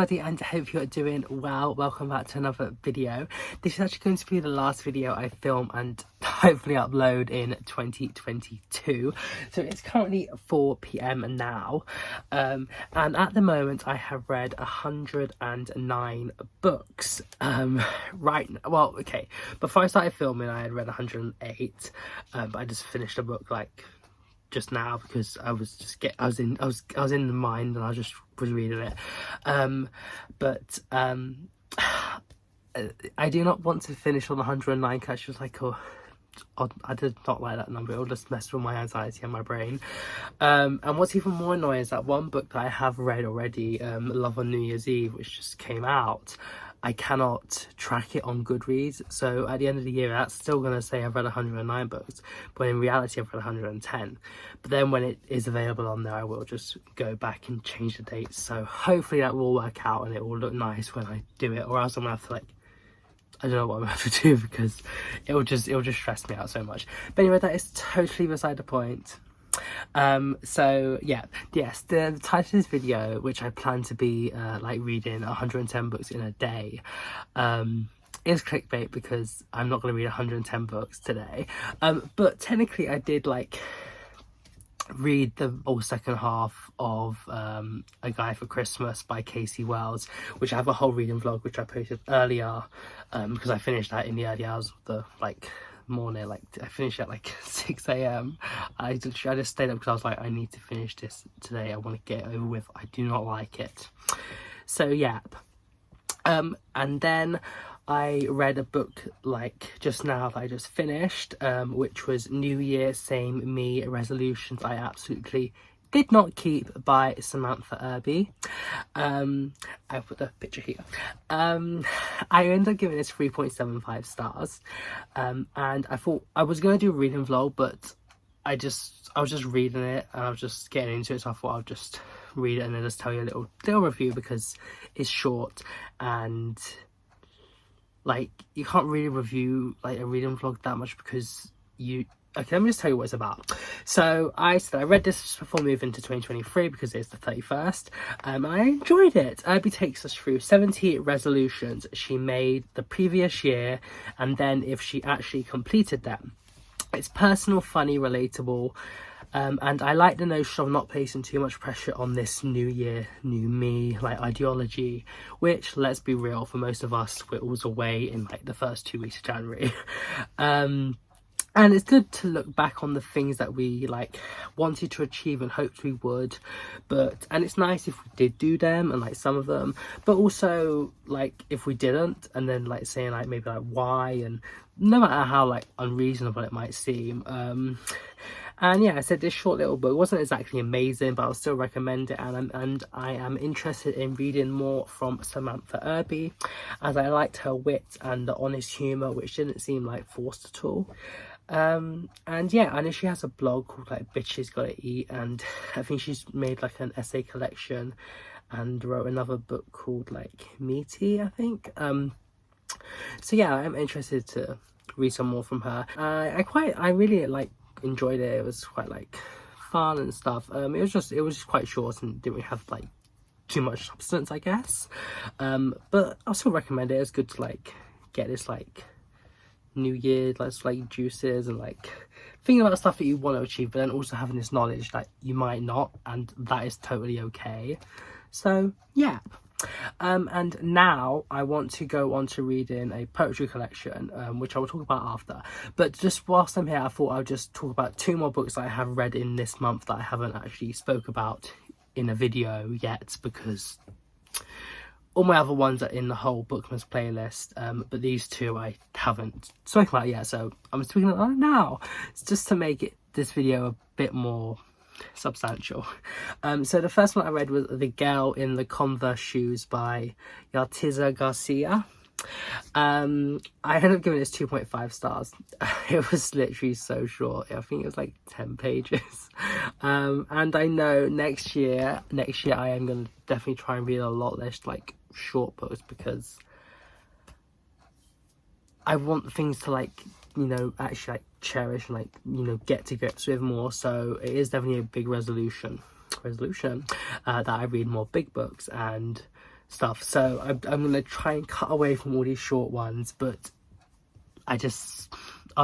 everybody, and I hope you're doing well. Welcome back to another video. This is actually going to be the last video I film and hopefully upload in 2022. So it's currently 4 p.m. now, and at the moment I have read 109 books. Okay, before I started filming I had read 108, but I just finished a book like just now because I was in the mind and I just was reading it, but I do not want to finish on 109 because she was like, oh, I did not like that number. It'll just mess with my anxiety and my brain. And what's even more annoying is that one book that I have read already, Love on New Year's Eve, which just came out, I cannot track it on Goodreads. So at the end of the year, that's still going to say I've read 109 books, but in reality, I've read 110. But then when it is available on there, I will just go back and change the dates. So hopefully that will work out and it will look nice when I do it, or else I'm going to have to I don't know what I'm going to have to do because it'll just stress me out so much. But anyway, that is totally beside the point. So yeah, yes, the title of this video, which I plan to be reading 110 books in a day, is clickbait because I'm not going to read 110 books today. But technically I did read the whole second half of A Guide for Christmas by Casey Wells, which I have a whole reading vlog which I posted earlier, because I finished that in the early hours of the morning. I finished at 6 a.m. I just stayed up because I was like, I need to finish this today, I want to get it over with, I do not like it. So yeah, and then I read a book just now that I just finished, which was New Year Same Me Resolutions I Absolutely Did Not Keep by Samantha Irby. I put the picture here. I ended up giving this 3.75 stars, and I thought I was going to do a reading vlog, but I was just reading it and I was just getting into it, so I thought I'll just read it and then just tell you a little review because it's short and you can't really review a reading vlog that much because okay, let me just tell you what it's about. So I read this before moving to 2023 because it's the 31st. I enjoyed it. Irby takes us through 70 resolutions she made the previous year and then if she actually completed them. It's personal, funny, relatable, and I like the notion of not placing too much pressure on this new year, new me, ideology, which, let's be real, for most of us, it was away in the first 2 weeks of January. And it's good to look back on the things that we wanted to achieve and hoped we would, and it's nice if we did do them and some of them, but also if we didn't, and then saying maybe why, and no matter how unreasonable it might seem. And yeah, I said this short little book wasn't exactly amazing, but I'll still recommend it, and I am interested in reading more from Samantha Irby, as I liked her wit and the honest humour, which didn't seem forced at all. And yeah, I know she has a blog called Bitches Gotta Eat, and I think she's made an essay collection and wrote another book called Meaty, I think. So yeah, I'm interested to read some more from her. I really enjoyed it. It was quite fun and stuff. It was just quite short and didn't really have too much substance, I guess. But I'll still recommend it. It's good to get this new year juices and thinking about stuff that you want to achieve, but then also having this knowledge that you might not, and that is totally okay. So yeah, and now I want to go on to reading a poetry collection, which I will talk about after. But just whilst I'm here, I thought I'll just talk about 2 more books that I have read in this month that I haven't actually spoke about in a video yet, because all my other ones are in the whole Bookmas playlist, but these 2 I haven't spoken about yet, so I'm speaking about it now. It's just to make this video a bit more substantial. So the first one I read was The Girl in the Converse Shoes by Yartiza Garcia. I ended up giving this 2.5 stars. It was literally so short. I think it was 10 pages. And I know next year I am going to definitely try and read a lot less short books, because I want things to actually cherish and get to grips with more. So it is definitely a big resolution that I read more big books, and stuff. So I'm gonna try and cut away from all these short ones, but I was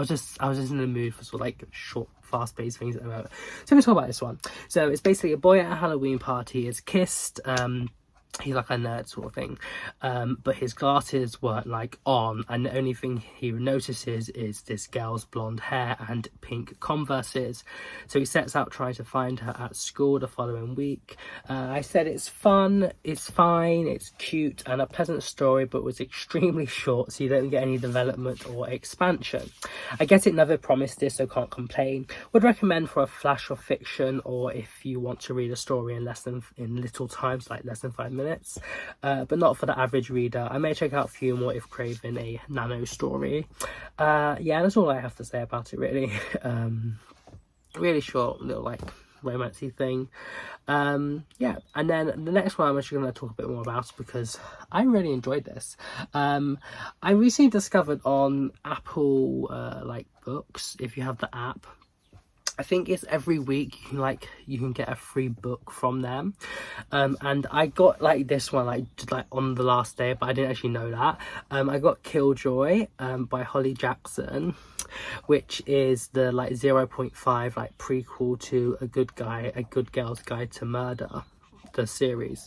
just in the mood for sort of like short, fast-paced things at the moment. So I'm gonna talk about this one. So it's basically a boy at a Halloween party is kissed. He's like a nerd sort of thing, but his glasses weren't like on, and the only thing he notices is this girl's blonde hair and pink Converses. So he sets out trying to find her at school the following week. I said it's fun, it's fine, it's cute and a pleasant story, but was extremely short, so you don't get any development or expansion. I get it never promised this, so can't complain. Would recommend for a flash of fiction, or if you want to read a story in little times, like less than 5 minutes. But not for the average reader. I may check out a few more if craving a nano story. Yeah, that's all I have to say about it, really. Really short, little like romancy thing. Yeah, and then the next one I'm actually going to talk a bit more about because I really enjoyed this. I recently discovered on Apple like Books, if you have the app, I think it's every week you can get a free book from them, and I got like this one like on the last day, but I didn't actually know that. I got Killjoy by Holly Jackson, which is the like 0.5 like prequel to A Good Girl's Guide to Murder, the series.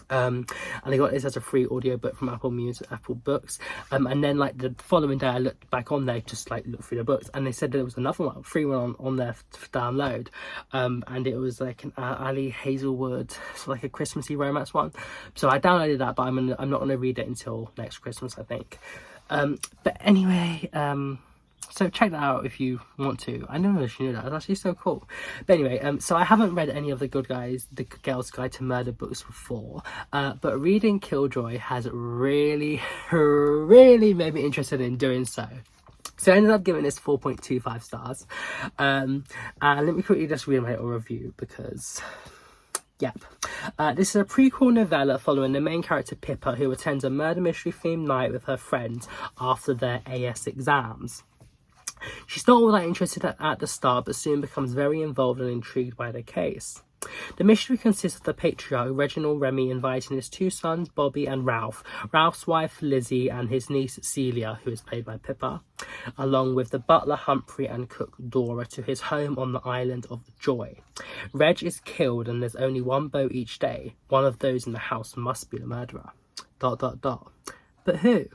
And I got this as a free audiobook from Apple Books, and then like the following day I looked back on there, just like looked through the books, and they said there was another one, free one on there to download, and it was like an Ali Hazelwood, so like a Christmassy romance one. So I downloaded that, but I'm not gonna read it until next Christmas, I think. But anyway, so check that out if you want to. I never actually knew that. It's actually so cool. But anyway, so I haven't read any of the Good Girl's Guide to Murder books before, but reading Killjoy has really, really made me interested in doing so. So I ended up giving this 4.25 stars. And let me quickly just read my little review because... Yep. This is a prequel novella following the main character Pippa, who attends a murder mystery themed night with her friends after their AS exams. She's not all that interested at the start, but soon becomes very involved and intrigued by the case. The mystery consists of the patriarch, Reginald Remy, inviting his two sons, Bobby and Ralph, Ralph's wife, Lizzie, and his niece, Celia, who is played by Pippa, along with the butler, Humphrey, and cook, Dora, to his home on the island of Joy. Reg is killed, and there's only one boat each day. One of those in the house must be the murderer. ... But who?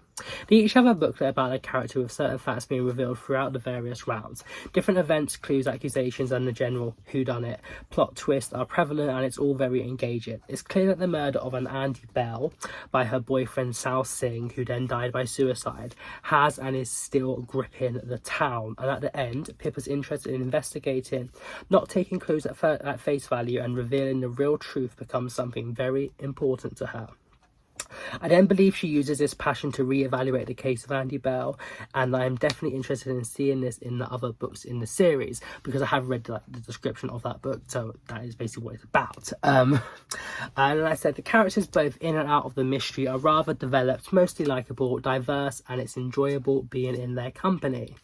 They each have a booklet about their character with certain facts being revealed throughout the various rounds. Different events, clues, accusations, and the general whodunit plot twist are prevalent, and it's all very engaging. It's clear that the murder of an Andy Bell by her boyfriend Sal Singh, who then died by suicide, has and is still gripping the town. And at the end, Pippa's interested in investigating, not taking clues at face value, and revealing the real truth becomes something very important to her. I then believe she uses this passion to re-evaluate the case of Andy Bell, and I am definitely interested in seeing this in the other books in the series, because I have read the description of that book, so that is basically what it's about. And like I said, the characters both in and out of the mystery are rather developed, mostly likeable, diverse, and it's enjoyable being in their company.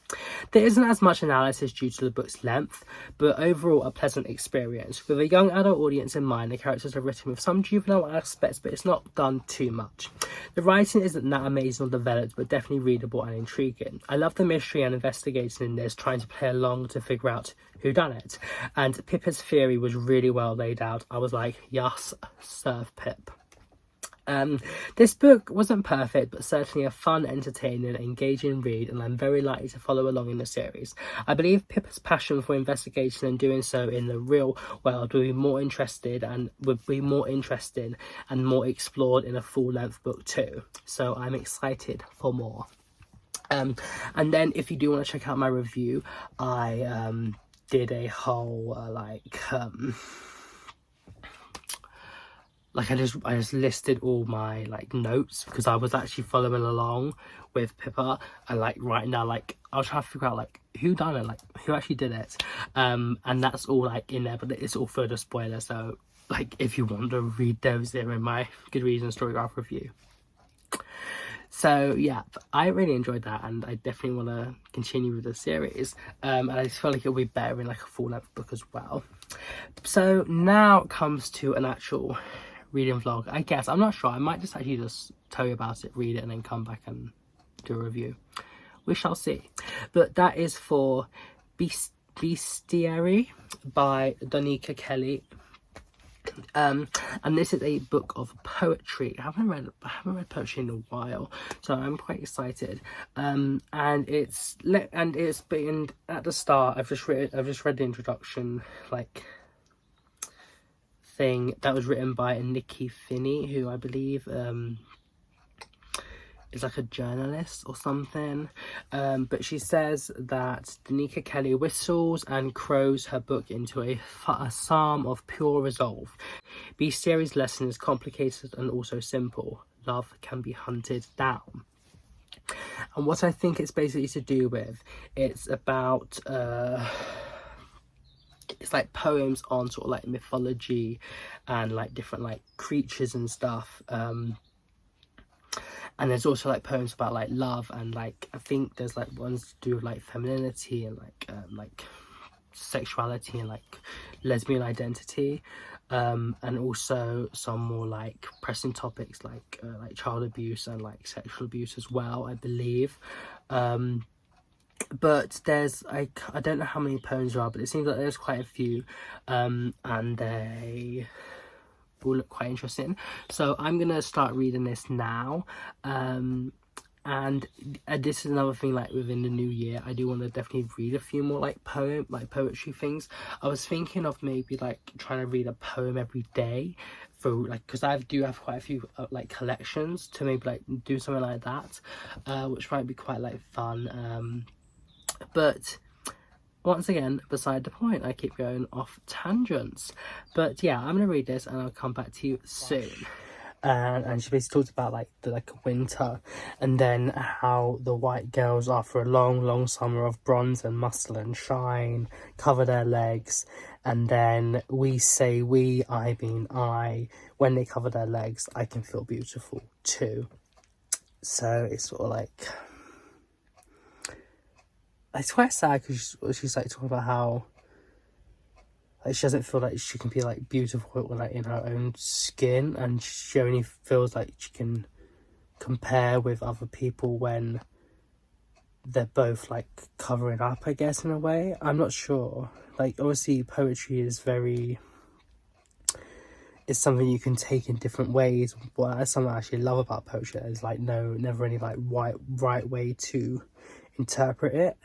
There isn't as much analysis due to the book's length, but overall a pleasant experience. With a young adult audience in mind, the characters are written with some juvenile aspects, but it's not done too much. The writing isn't that amazing or developed, but definitely readable and intriguing. I love the mystery and investigating in this, trying to play along to figure out who done it. And Pippa's theory was really well laid out. I was like, yes, serve Pip. This book wasn't perfect, but certainly a fun, entertaining, engaging read, and I'm very likely to follow along in the series. I believe Pippa's passion for investigation and doing so in the real world would be more interesting and more explored in a full-length book too. So I'm excited for more. And then if you do want to check out my review, I did a whole I just listed all my notes, because I was actually following along with Pippa and writing down I was trying to figure out who done it, who actually did it, and that's all in there, but it's all further spoiler. So if you want to read those, they're in my Goodreads and StoryGraph review. So yeah, I really enjoyed that, and I definitely want to continue with the series, and I just feel like it'll be better in a full-length book as well. So now it comes to an actual reading vlog, I guess. I'm not sure. I might just actually just tell you about it, read it, and then come back and do a review. We shall see. But that is for Bestiary by Donika Kelly. And this is a book of poetry. I haven't read poetry in a while, so I'm quite excited. And it's been at the start. I've just read the introduction thing that was written by Nikki Finney, who I believe is like a journalist or something, but she says that Danica Kelly whistles and crows her book into a psalm of pure resolve. Bestiary's lesson is complicated and also simple. Love can be hunted down. And what I think it's basically to do with, it's about it's like poems on sort of like mythology and like different like creatures and stuff. And there's also like poems about like love, and like I think there's like ones to do with like femininity and like sexuality and like lesbian identity, and also some more like pressing topics like child abuse and like sexual abuse as well, I believe. But there's like, I don't know how many poems there are, but it seems like there's quite a few, and they will look quite interesting. So I'm gonna start reading this now, and this is another thing, like within the new year I do want to definitely read a few more like poetry things. I was thinking of maybe like trying to read a poem every day for like, because I do have quite a few like collections, to maybe like do something like that, which might be quite like fun. But once again, beside the point, I keep going off tangents. But yeah, I'm gonna read this and I'll come back to you soon. And she basically talks about like the winter, and then how the white girls, after a long summer of bronze and muscle and shine, cover their legs, and then we say we, I mean I, when they cover their legs, I can feel beautiful too. So it's sort of like, it's quite sad because she's like talking about how like she doesn't feel like she can be like beautiful like in her own skin, and she only feels like she can compare with other people when they're both like covering up, I guess, in a way. I'm not sure. Like obviously poetry is it's something you can take in different ways. What that's something I actually love about poetry, is like never any like right way to interpret it.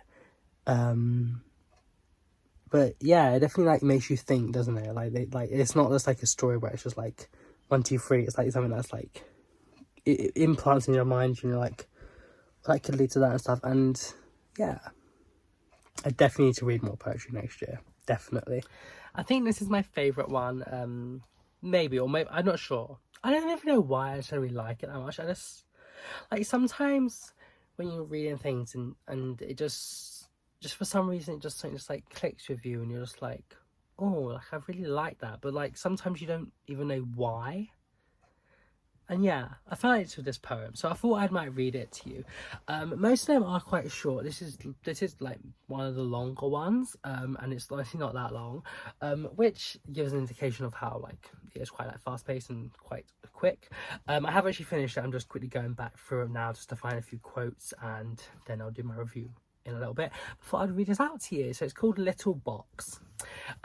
But yeah, it definitely like makes you think, doesn't it? Like it's not just like a story where it's just like 1, 2, 3. It's like something that's like it implants in your mind, you know, like that could lead to that and stuff. And yeah, I definitely need to read more poetry next year. Definitely. I think this is my favourite one. Maybe I'm not sure. I don't even know why I just don't really like it that much. I just like, sometimes when you're reading things and it just for some reason it just like clicks with you, and you're just like, oh, like I really like that, but like sometimes you don't even know why. And yeah, I felt like it's with this poem, so I thought I might read it to you. Most of them are quite short. This is like one of the longer ones, and it's honestly not that long, which gives an indication of how like it is quite like fast paced and quite quick. I have actually finished it. I'm just quickly going back through it now just to find a few quotes, and then I'll do my review in a little bit. Before I'd read this out to you. So it's called Little Box,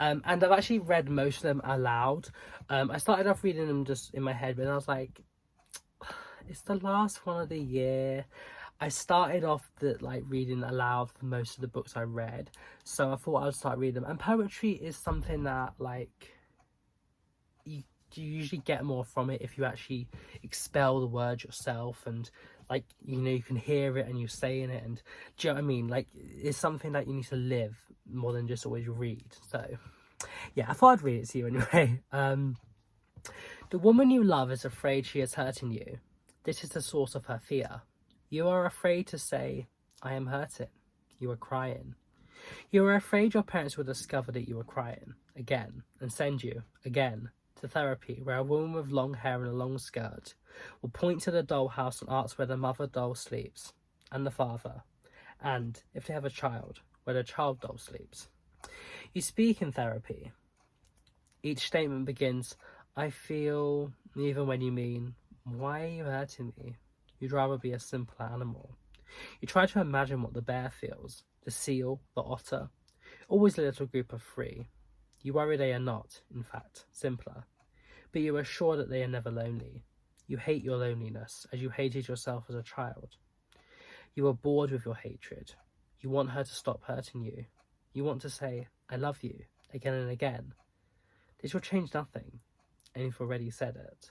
and I've actually read most of them aloud. I started off reading them just in my head, but then I was like, it's the last one of the year. I started off reading aloud for most of the books I read, so I thought I'd start reading them. And poetry is something that like you usually get more from it if you actually expel the words yourself, and like, you know, you can hear it and you're saying it, and do you know what I mean? Like, it's something that you need to live more than just always read. So yeah, I thought I'd read it to you anyway. The woman you love is afraid she is hurting you. This is the source of her fear. You are afraid to say, I am hurting. You are crying. You are afraid your parents will discover that you are crying again and send you again to therapy, where a woman with long hair and a long skirt will point to the dollhouse and ask where the mother doll sleeps, and the father, and if they have a child, where the child doll sleeps. You speak in therapy. Each statement begins, I feel even when you mean, why are you hurting me? You'd rather be a simpler animal. You try to imagine what the bear feels, the seal, the otter, always a little group of three. You worry they are not, in fact, simpler. But you are sure that they are never lonely. You hate your loneliness, as you hated yourself as a child. You are bored with your hatred. You want her to stop hurting you. You want to say, I love you, again and again. This will change nothing, and you've already said it.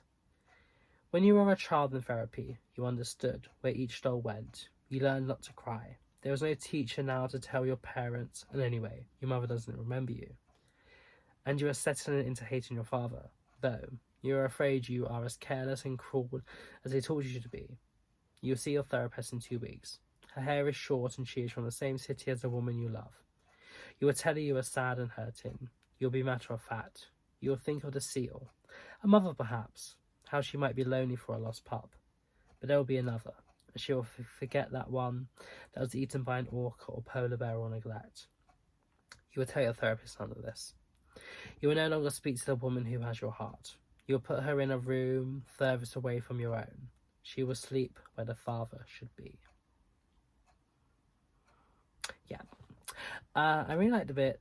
When you were a child in therapy, you understood where each doll went. You learned not to cry. There was no teacher now to tell your parents, and anyway, your mother doesn't remember you. And you are settling into hating your father, though you are afraid you are as careless and cruel as they taught you to be. You will see your therapist in 2 weeks. Her hair is short and she is from the same city as the woman you love. You will tell her you are sad and hurting. You will be matter of fact. You will think of the seal. A mother, perhaps. How she might be lonely for a lost pup. But there will be another. And she will forget that one that was eaten by an orca or polar bear or neglect. You will tell your therapist none of this. You will no longer speak to the woman who has your heart. You will put her in a room furthest away from your own. She will sleep where the father should be. Yeah. I really liked the bit,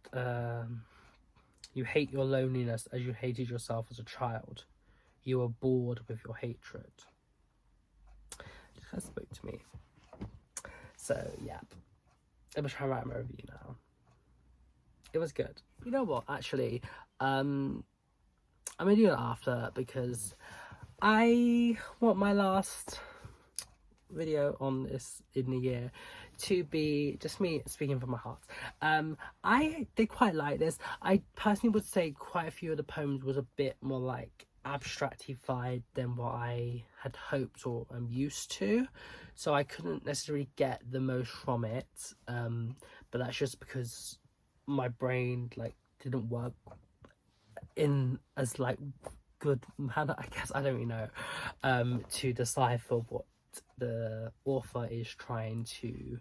you hate your loneliness as you hated yourself as a child. You are bored with your hatred. It kind of spoke to me. So, yeah. I'm trying to write my review now. It was good. You know what, actually, I'm going to do it after because I want my last video on this in the year to be just me speaking from my heart. I did quite like this. I personally would say quite a few of the poems was a bit more like abstractified than what I had hoped or am used to, so I couldn't necessarily get the most from it, but that's just because my brain like didn't work in as like good manner, I guess. I don't really know, to decipher what the author is trying to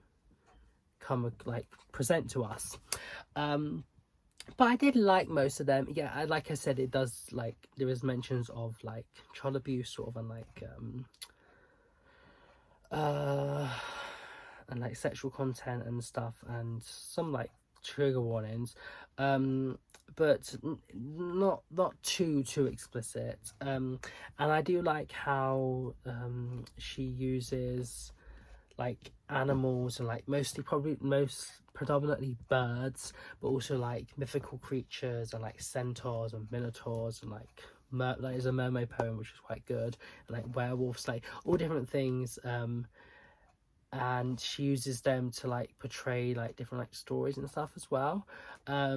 present to us. But I did like most of them. Yeah, like I said, it does there is mentions of like child abuse sort of, and like sexual content and stuff, and some like trigger warnings, but not too explicit. And I do like how she uses like animals and like most predominantly birds, but also like mythical creatures and like centaurs and minotaurs and like there's a mermaid poem which is quite good, and like werewolves, like all different things, and she uses them to like portray like different like stories and stuff as well. I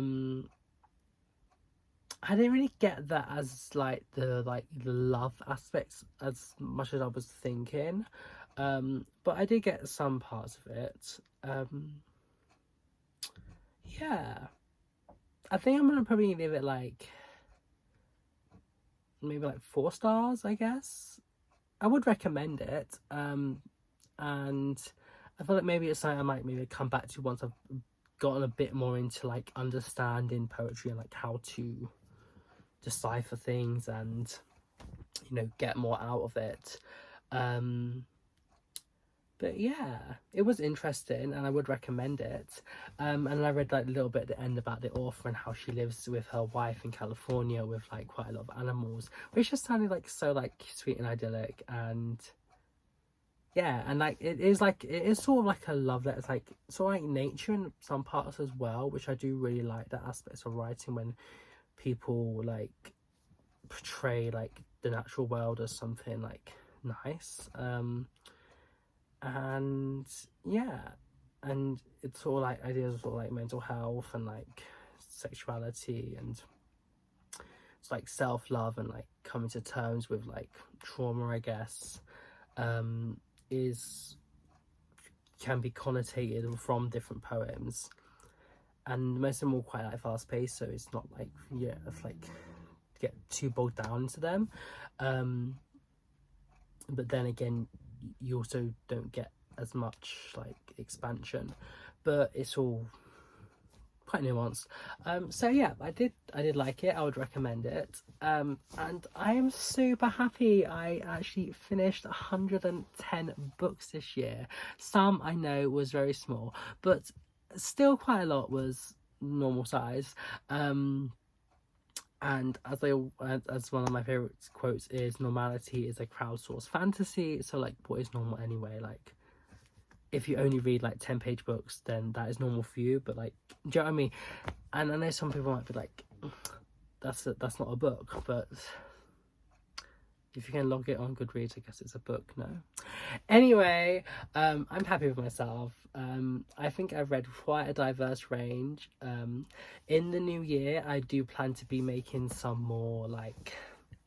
didn't really get that as like the love aspects as much as I was thinking, but I did get some parts of it. Yeah, I think I'm gonna probably give it like maybe like 4 stars, I guess. I would recommend it, and I feel like maybe it's something I might maybe come back to once I've gotten a bit more into like understanding poetry and like how to decipher things and, you know, get more out of it. But yeah, it was interesting and I would recommend it. And I read like a little bit at the end about the author and how she lives with her wife in California with like quite a lot of animals, which just sounded like so like sweet and idyllic. And yeah, and like it is sort of like a love letter. It's like sort of like nature in some parts as well, which I do really like, that aspects of writing when people like portray like the natural world as something like nice. And yeah, and it's sort of like ideas of sort of like mental health and like sexuality, and it's like self-love and like coming to terms with like trauma, I guess, can be connotated from different poems, and most of them are quite like fast-paced, so it's not like, yeah, it's like get too bogged down into them, but then again you also don't get as much like expansion, but it's all quite nuanced. So yeah, I did like it. I would recommend it. And I am super happy. I actually finished 110 books this year. Some I know was very small, but still quite a lot was normal size. And as one of my favorite quotes is, normality is a crowdsourced fantasy. So like, what is normal anyway? Like, if you only read like 10-page books, then that is normal for you. But like, do you know what I mean? And I know some people might be like, that's not a book, but if you can log it on Goodreads, I guess it's a book. No. Anyway, I'm happy with myself. I think I've read quite a diverse range. In the new year, I do plan to be making some more like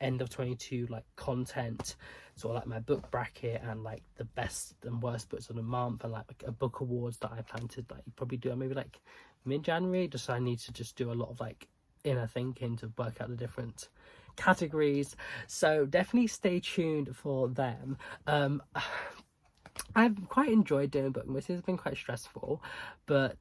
end of 22 like content, sort of like my book bracket and like the best and worst books of the month, and like a book awards that I plan to like probably do maybe like mid-January. Just I need to just do a lot of like inner thinking to work out the different categories, so definitely stay tuned for them. I've quite enjoyed doing Bookmas. It's been quite stressful, but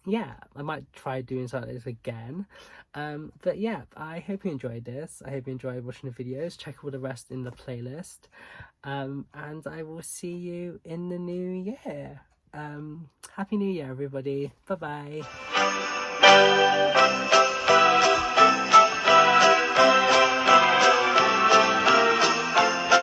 yeah, I might try doing something like this again. But yeah, I hope you enjoyed this. I hope you enjoyed watching the videos. Check all the rest in the playlist, and I will see you in the new year. Happy New Year, everybody. Bye bye.